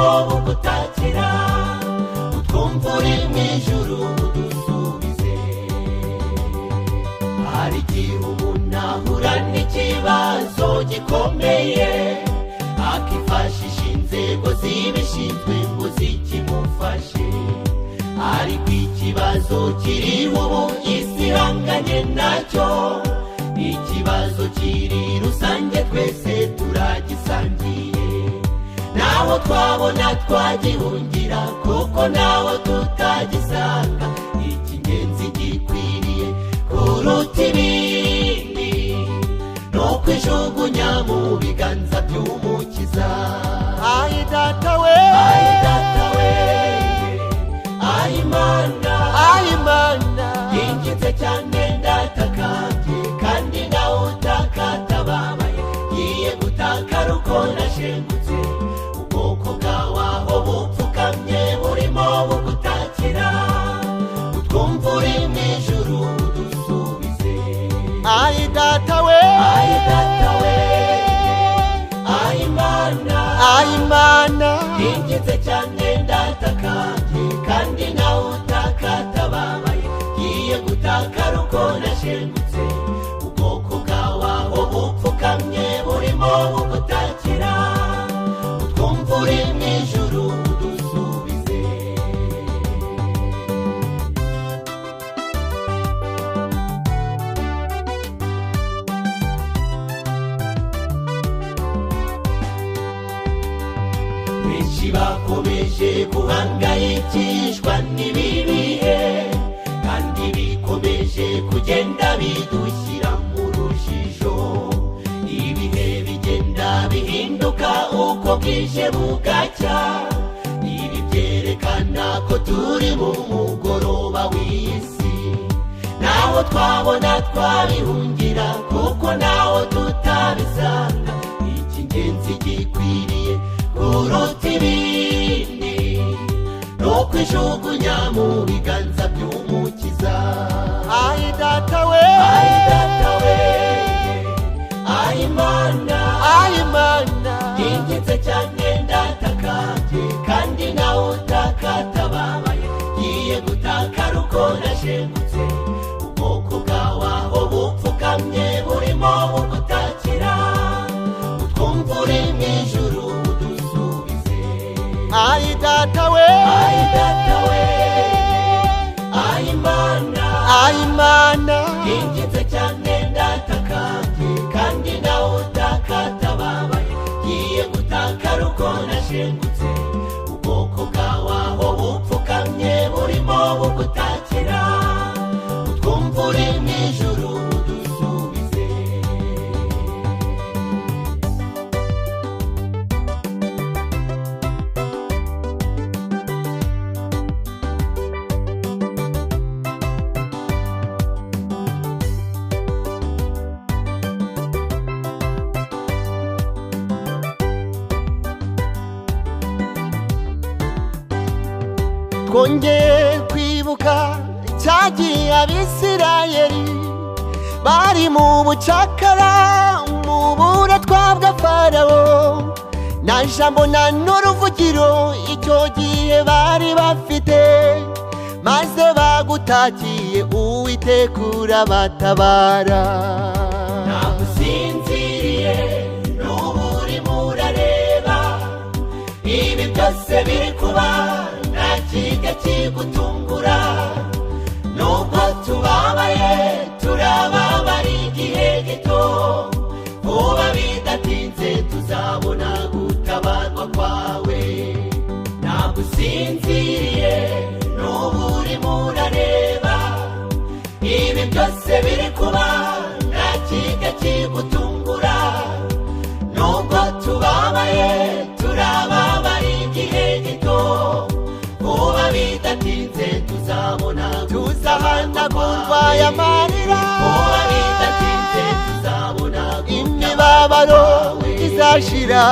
burimo bugutakira utwumva uri mw'ijuru udusubize. hari igihe umuntu ahura n'ikibazo gikomeye akifashisha inzego zibishinzwe ngo zikimufashe, ariko ikibazo kiriho ubu isi ihanganye nacyo ikibazo kiri rusange twese turagisangiye. naho twabona twagihungira kuko naho tutagisanga icy'ingenzi gikwiriye kuruta ibindi nukwijugunya mu biganza by'umukiza. Ayi data we, ayi data we, ayi mana, ayi mana, yinginze cyane ndatakambye kandi nawe utakatababaye, ngiye gutakara uko nashengutse, ubwoko bwawe aho bupfukamye burimo bugutakira utwumva uri mw'ijuru udusubize. ayi data we, ayi data we, ayi mana, ayi mana, yinginze cyane ndatakambye kandi nawe utakatababaye, ngiye gutakara uko nashengutse, ubwoko bwawe aho bupfukamye burimo bugutakira utwumva uri mw'ijuru udusubize. benshi bakomeje guhangayikishwa n'ibi bihe kandi bikomeje kugenda bidushyira mu rujijo. ibihe bigenda bihinduka uko bwije bugacya, ibi byerekana ko turi mu mugoroba w'isi. naho twabona twabihungira kuko naho tutabisanga icy'ingenzi gikwiriye kuruta ibindi nukwijugunya mu biganza by'umukiza. ayi data we, ayi data we, ayi mana, ayi mana, yinginze cyane ndatakambye kandi nawe utakatababaye, ngiye gutakara uko nashengutse, ubwoko bwawe aho bupfukamye burimo bugutakira utwumva uri mw'ijuru udusubize. ayi data we, ayi data we, ayi mana, ayi mana, yinginze cyane ndatakambye kandi nawe utakatababaye, ngiye gutakara uko nashengutse, ubwoko bwawe aho bupfukamye burimo bugutakira utwumva uri mw'ijuru udusubize. twongeye kwibuka cyagiye abisirayeli bari mu bucakara mu buretwa bwa farawo, nta jambo nta n'uruvugiro icyo gihe bari bafite, maze bagutakiye Uwiteka urabatabara. ntabwo usinziriye n'ubu urimo urareba ibi byose biri kuba, nta kijya kigutungura. nubwo tubabaye turababara igihe gito, vuba bidatinze tuzabona gutabarwa kwawe. ntabwo usinziriye n'ubu urimo urareba ibi byose biri kuba, nta kijya kigutungura. nubwo tubabaye turababara igihe gito, vuba bidatinze tuzabona tuzahanagurwa y'amarira, vuba bidatinze tuzabona imibabaro izashira.